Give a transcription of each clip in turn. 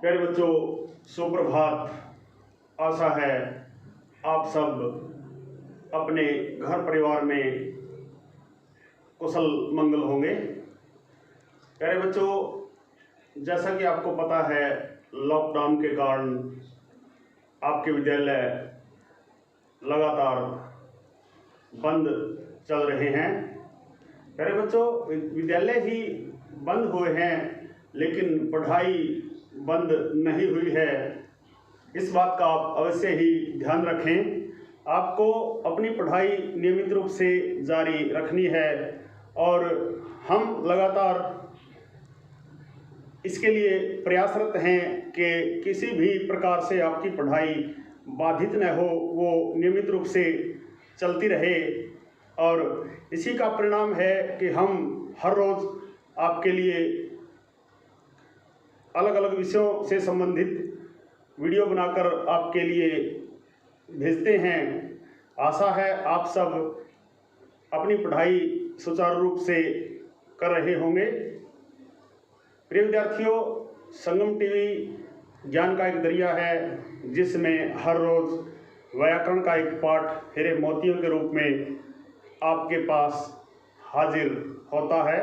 प्यारे बच्चों, सुप्रभात। आशा है आप सब अपने घर परिवार में कुशल मंगल होंगे। प्यारे बच्चों, जैसा कि आपको पता है, लॉकडाउन के कारण आपके विद्यालय लगातार बंद चल रहे हैं। प्यारे बच्चों, विद्यालय ही बंद हुए हैं लेकिन पढ़ाई बंद नहीं हुई है। इस बात का आप अवश्य ही ध्यान रखें। आपको अपनी पढ़ाई नियमित रूप से जारी रखनी है और हम लगातार इसके लिए प्रयासरत हैं कि किसी भी प्रकार से आपकी पढ़ाई बाधित न हो, वो नियमित रूप से चलती रहे। और इसी का परिणाम है कि हम हर रोज़ आपके लिए अलग अलग विषयों से संबंधित वीडियो बनाकर आपके लिए भेजते हैं। आशा है आप सब अपनी पढ़ाई सुचारू रूप से कर रहे होंगे। प्रिय विद्यार्थियों, संगम टीवी ज्ञान का एक दरिया है जिसमें हर रोज़ व्याकरण का एक पाठ हीरे मोतियों के रूप में आपके पास हाजिर होता है।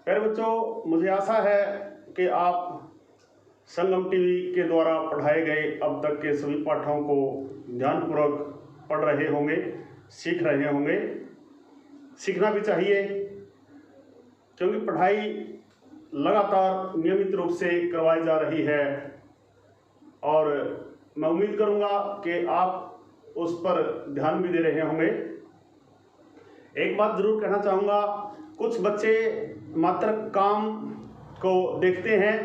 प्यारे बच्चों, मुझे आशा है कि आप संगम टीवी के द्वारा पढ़ाए गए अब तक के सभी पाठों को ध्यानपूर्वक पढ़ रहे होंगे, सीख रहे होंगे। सीखना भी चाहिए क्योंकि पढ़ाई लगातार नियमित रूप से करवाई जा रही है और मैं उम्मीद करूंगा कि आप उस पर ध्यान भी दे रहे होंगे। एक बात ज़रूर कहना चाहूँगा, कुछ बच्चे मात्र काम को देखते हैं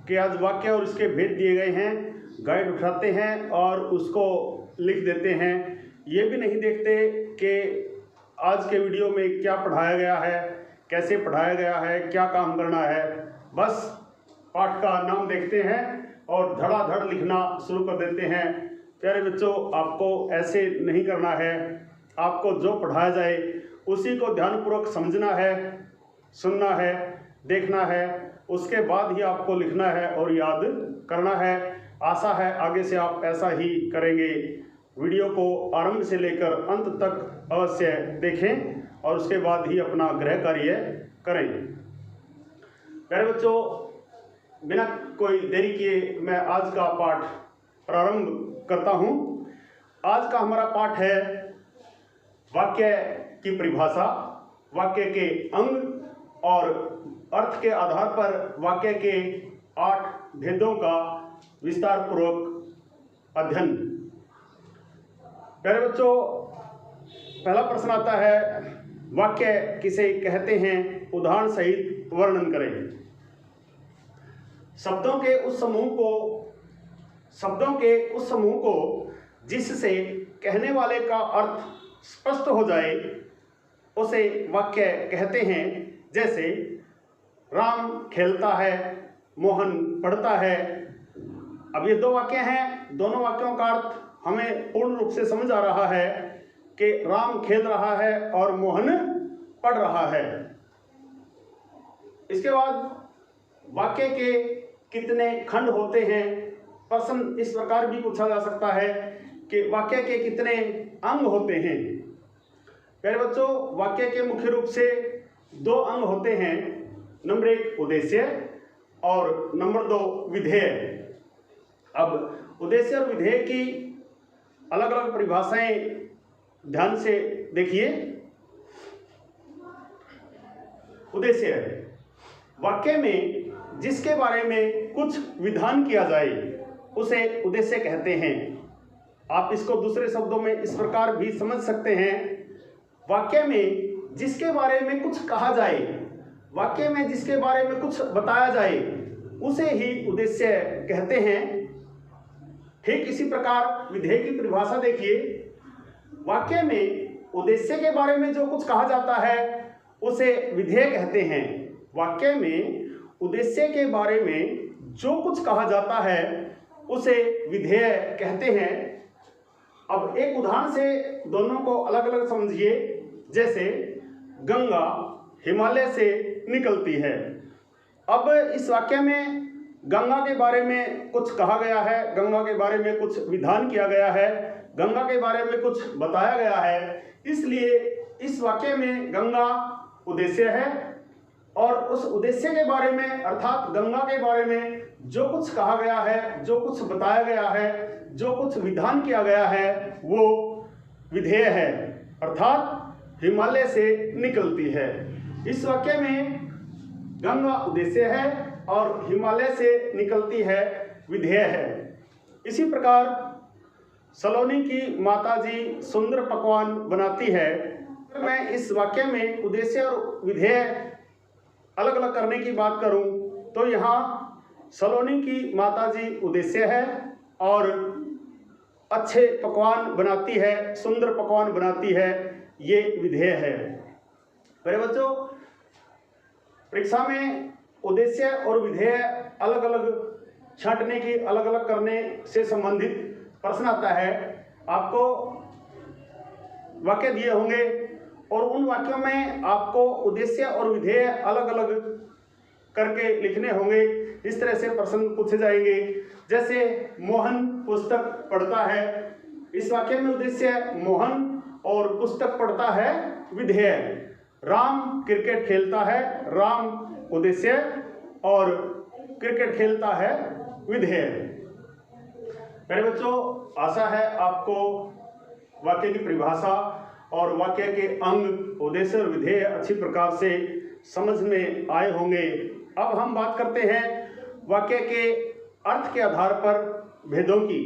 कि आज वाक्य और इसके भेद दिए गए हैं, गाइड उठाते हैं और उसको लिख देते हैं। ये भी नहीं देखते कि आज के वीडियो में क्या पढ़ाया गया है, कैसे पढ़ाया गया है, क्या काम करना है। बस पाठ का नाम देखते हैं और धड़ाधड़ लिखना शुरू कर देते हैं। प्यारे बच्चों, आपको ऐसे नहीं करना है। आपको जो पढ़ाया जाए उसी को ध्यानपूर्वक समझना है, सुनना है, देखना है, उसके बाद ही आपको लिखना है और याद करना है। आशा है आगे से आप ऐसा ही करेंगे। वीडियो को आरंभ से लेकर अंत तक अवश्य देखें और उसके बाद ही अपना गृह कार्य करें। प्यारे बच्चों, बिना कोई देरी किए मैं आज का पाठ प्रारंभ करता हूँ। आज का हमारा पाठ है वाक्य की परिभाषा, वाक्य के अंग और अर्थ के आधार पर वाक्य के 8 भेदों का विस्तार पूर्वक अध्ययन। प्यारे बच्चों, पहला प्रश्न आता है, वाक्य किसे कहते हैं? उदाहरण सहित वर्णन करें। शब्दों के उस समूह को जिससे कहने वाले का अर्थ स्पष्ट हो जाए उसे वाक्य कहते हैं। जैसे राम खेलता है, मोहन पढ़ता है। अब ये 2 वाक्य हैं, दोनों वाक्यों का अर्थ हमें पूर्ण रूप से समझ आ रहा है कि राम खेल रहा है और मोहन पढ़ रहा है। इसके बाद वाक्य के कितने खंड होते हैं? प्रश्न इस प्रकार भी पूछा जा सकता है कि वाक्य के कितने अंग होते हैं? प्यारे बच्चों, वाक्य के मुख्य रूप से 2 अंग होते हैं। नंबर 1 उद्देश्य और नंबर 2 विधेय। अब उद्देश्य और विधेय की अलग अलग परिभाषाएं ध्यान से देखिए। उद्देश्य वाक्य में जिसके बारे में कुछ विधान किया जाए उसे उद्देश्य कहते हैं। आप इसको दूसरे शब्दों में इस प्रकार भी समझ सकते हैं, वाक्य में जिसके बारे में कुछ कहा जाए, वाक्य में जिसके बारे में कुछ बताया जाए उसे ही उद्देश्य कहते हैं। ठीक इसी प्रकार विधेय की परिभाषा देखिए। वाक्य में उद्देश्य के बारे में जो कुछ कहा जाता है उसे विधेय कहते हैं। वाक्य में उद्देश्य के बारे में जो कुछ कहा जाता है उसे विधेय कहते हैं। अब एक उदाहरण से दोनों को अलग अलग समझिए। जैसे गंगा हिमालय से निकलती है। अब इस वाक्य में गंगा के बारे में कुछ कहा गया है, गंगा के बारे में कुछ विधान किया गया है, गंगा के बारे में कुछ बताया गया है। इसलिए इस वाक्य में गंगा उद्देश्य है और उस उद्देश्य के बारे में अर्थात गंगा के बारे में जो कुछ कहा गया है, जो कुछ बताया गया है, जो कुछ विधान किया गया है वो विधेय है अर्थात हिमालय से निकलती है। इस वाक्य में गंगा उद्देश्य है और हिमालय से निकलती है विधेय है। इसी प्रकार सलोनी की माता जी सुंदर पकवान बनाती है। मैं इस वाक्य में उद्देश्य और विधेय अलग अलग करने की बात करूं तो यहाँ सलोनी की माता जी उद्देश्य है और अच्छे पकवान बनाती है, सुंदर पकवान बनाती है, ये विधेय है। मेरे बच्चों, परीक्षा में उद्देश्य और विधेय अलग अलग छांटने की, अलग अलग करने से संबंधित प्रश्न आता है। आपको वाक्य दिए होंगे और उन वाक्यों में आपको उद्देश्य और विधेय अलग अलग करके लिखने होंगे। इस तरह से प्रश्न पूछे जाएंगे। जैसे मोहन पुस्तक पढ़ता है, इस वाक्य में उद्देश्य मोहन और पुस्तक पढ़ता है विधेय। राम क्रिकेट खेलता है, राम उद्देश्य और क्रिकेट खेलता है विधेय। मेरे बच्चों, आशा है आपको वाक्य की परिभाषा और वाक्य के अंग, उद्देश्य और विधेय अच्छी प्रकार से समझ में आए होंगे। अब हम बात करते हैं वाक्य के अर्थ के आधार पर भेदों की।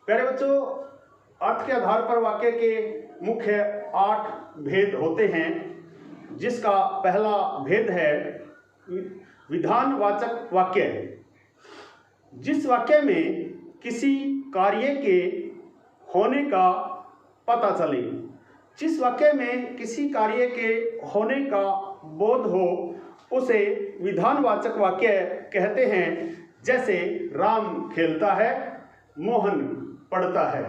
प्यारे बच्चों, अर्थ के आधार पर वाक्य के मुख्य 8 भेद होते हैं, जिसका पहला भेद है विधानवाचक वाक्य। जिस वाक्य में किसी कार्य के होने का पता चले, जिस वाक्य में किसी कार्य के होने का बोध हो, उसे विधानवाचक वाक्य कहते हैं। जैसे राम खेलता है, मोहन पढ़ता है।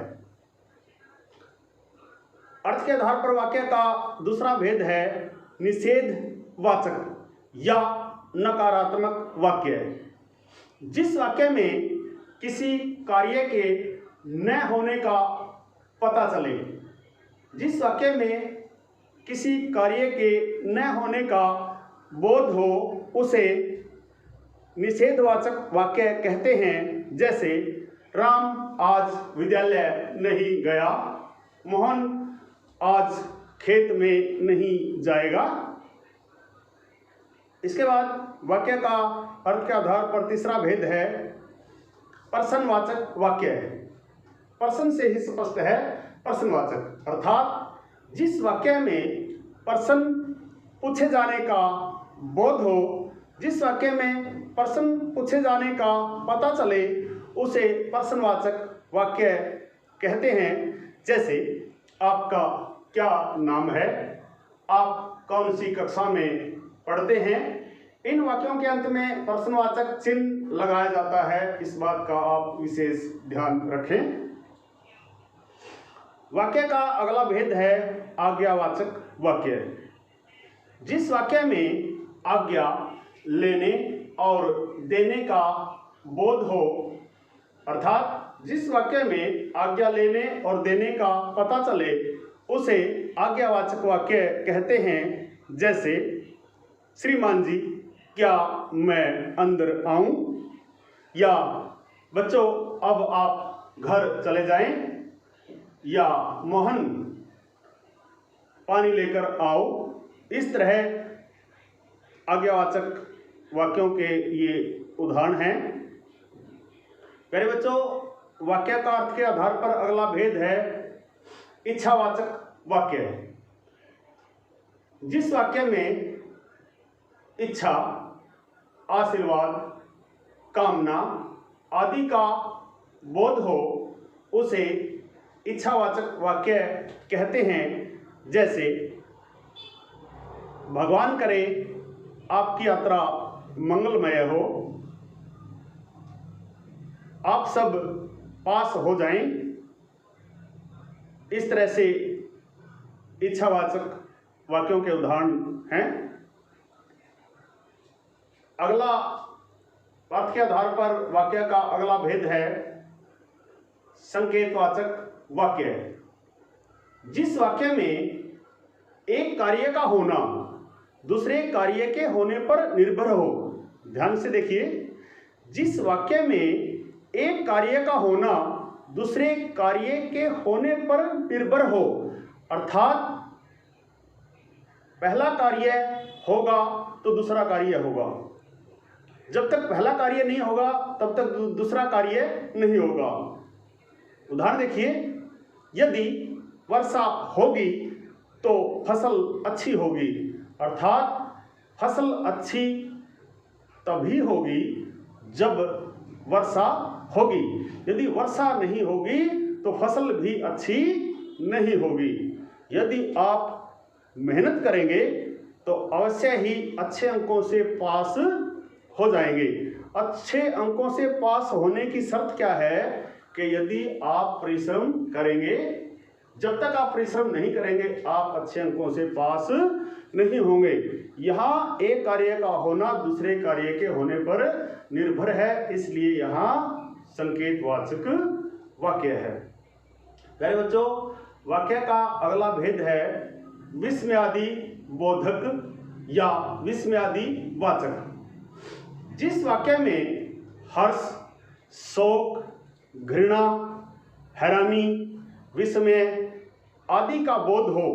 अर्थ के आधार पर वाक्य का दूसरा भेद है निषेधवाचक या नकारात्मक वाक्य। जिस वाक्य में किसी कार्य के न होने का पता चले, जिस वाक्य में किसी कार्य के न होने का बोध हो, उसे निषेधवाचक वाक्य कहते हैं। जैसे राम आज विद्यालय नहीं गया, मोहन आज खेत में नहीं जाएगा। इसके बाद वाक्य का अर्थ के आधार पर तीसरा भेद है प्रश्नवाचक वाक्य। प्रश्न से ही स्पष्ट है प्रश्नवाचक, अर्थात जिस वाक्य में प्रश्न पूछे जाने का बोध हो, जिस वाक्य में प्रश्न पूछे जाने का पता चले, उसे प्रश्नवाचक वाक्य कहते हैं। जैसे आपका क्या नाम है, आप कौन सी कक्षा में पढ़ते हैं। इन वाक्यों के अंत में प्रश्नवाचक चिन्ह लगाया जाता है, इस बात का आप विशेष ध्यान रखें। वाक्य का अगला भेद है आज्ञावाचक वाक्य। जिस वाक्य में आज्ञा लेने और देने का बोध हो, अर्थात जिस वाक्य में आज्ञा लेने और देने का पता चले, उसे आज्ञावाचक वाक्य कहते हैं। जैसे श्रीमान जी क्या मैं अंदर आऊं, या बच्चों अब आप घर चले जाएं, या मोहन पानी लेकर आओ। इस तरह आज्ञावाचक वाक्यों के ये उदाहरण हैं। प्यारे बच्चों, वाक्य का अर्थ के आधार पर अगला भेद है इच्छावाचक वाक्य। जिस वाक्य में इच्छा, आशीर्वाद, कामना आदि का बोध हो, उसे इच्छावाचक वाक्य कहते हैं। जैसे भगवान करे आपकी यात्रा मंगलमय हो, आप सब पास हो जाएं। इस तरह से इच्छावाचक वाक्यों के उदाहरण हैं। अगला अर्थ के आधार पर वाक्य का अगला भेद है संकेतवाचक वाक्य। जिस वाक्य में एक कार्य का होना दूसरे कार्य के होने पर निर्भर हो, ध्यान से देखिए, जिस वाक्य में एक कार्य का होना दूसरे कार्य के होने पर निर्भर हो, अर्थात पहला कार्य होगा तो दूसरा कार्य होगा, जब तक पहला कार्य नहीं होगा तब तक दूसरा कार्य नहीं होगा। उदाहरण देखिए, यदि वर्षा होगी तो फसल अच्छी होगी, अर्थात फसल अच्छी तभी होगी जब वर्षा होगी, यदि वर्षा नहीं होगी तो फसल भी अच्छी नहीं होगी। यदि आप मेहनत करेंगे तो अवश्य ही अच्छे अंकों से पास हो जाएंगे। अच्छे अंकों से पास होने की शर्त क्या है कि यदि आप परिश्रम करेंगे, जब तक आप परिश्रम नहीं करेंगे आप अच्छे अंकों से पास नहीं होंगे। यहाँ एक कार्य का होना दूसरे कार्य के होने पर निर्भर है, इसलिए यहाँ संकेतवाचक वाक्य है। प्यारे बच्चों, वाक्य का अगला भेद है विस्मयादि बोधक या विस्मयादि वाचक। जिस वाक्य में हर्ष, शोक, घृणा, हैरानी, विस्मय आदि का बोध हो,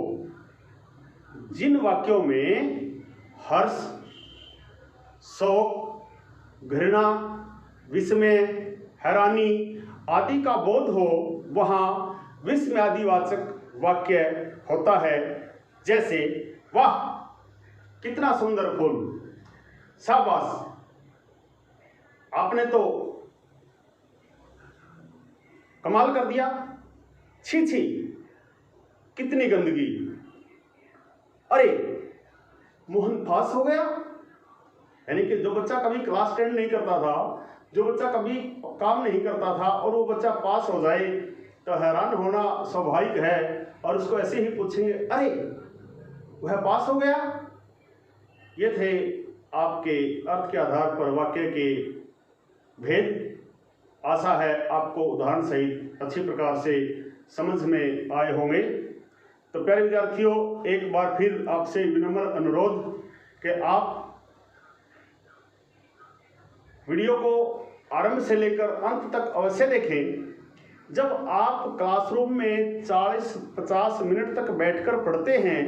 जिन वाक्यों में हर्ष, शोक, घृणा, विस्मय, हैरानी आदि का बोध हो, वहाँ विस्मयादिवाचक वाक्य होता है। जैसे, वाह कितना सुंदर फूल, शाबाश आपने तो कमाल कर दिया, छी छी कितनी गंदगी, अरे मोहन पास हो गया। यानी कि जो बच्चा कभी क्लास 10 नहीं करता था, जो बच्चा कभी काम नहीं करता था और वो बच्चा पास हो जाए तो हैरान होना स्वाभाविक है, और उसको ऐसे ही पूछेंगे अरे वह पास हो गया। ये थे आपके अर्थ के आधार पर वाक्य के भेद। आशा है आपको उदाहरण सहित अच्छी प्रकार से समझ में आए होंगे। तो प्यारे विद्यार्थियों, एक बार फिर आपसे विनम्र अनुरोध कि आप वीडियो को आरंभ से लेकर अंत तक अवश्य देखें। जब आप क्लासरूम में 40-50 मिनट तक बैठकर पढ़ते हैं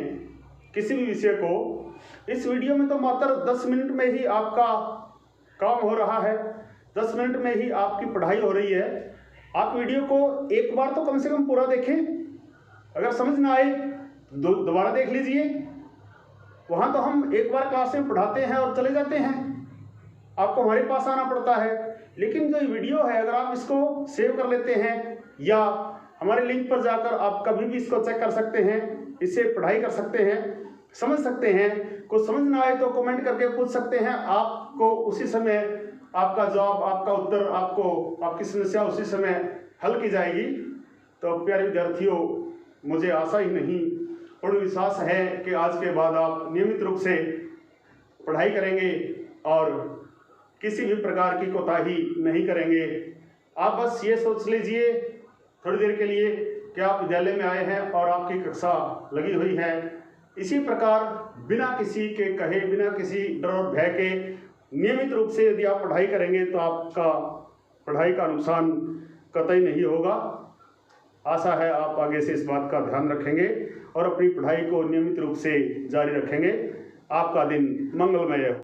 किसी भी विषय को, इस वीडियो में तो मात्र 10 मिनट में ही आपका काम हो रहा है, 10 मिनट में ही आपकी पढ़ाई हो रही है। आप वीडियो को एक बार तो कम से कम पूरा देखें, अगर समझ ना आए दोबारा देख लीजिए। वहाँ तो हम एक बार क्लास में पढ़ाते हैं और चले जाते हैं, आपको हमारे पास आना पड़ता है। लेकिन जो वीडियो है, अगर आप इसको सेव कर लेते हैं या हमारे लिंक पर जाकर आप कभी भी इसको चेक कर सकते हैं, इससे पढ़ाई कर सकते हैं, समझ सकते हैं। कुछ समझ ना आए तो कमेंट करके पूछ सकते हैं, आपको उसी समय आपका जवाब, आपका उत्तर, आपको आपकी समस्या उसी समय हल की जाएगी। तो प्यारे विद्यार्थियों, मुझे आशा ही नहीं पूर्ण विश्वास है कि आज के बाद आप नियमित रूप से पढ़ाई करेंगे और किसी भी प्रकार की कोताही नहीं करेंगे। आप बस ये सोच लीजिए थोड़ी देर के लिए कि आप विद्यालय में आए हैं और आपकी कक्षा लगी हुई है। इसी प्रकार बिना किसी के कहे, बिना किसी डर और भय के नियमित रूप से यदि आप पढ़ाई करेंगे तो आपका पढ़ाई का नुकसान कतई नहीं होगा। आशा है आप आगे से इस बात का ध्यान रखेंगे और अपनी पढ़ाई को नियमित रूप से जारी रखेंगे। आपका दिन मंगलमय हो।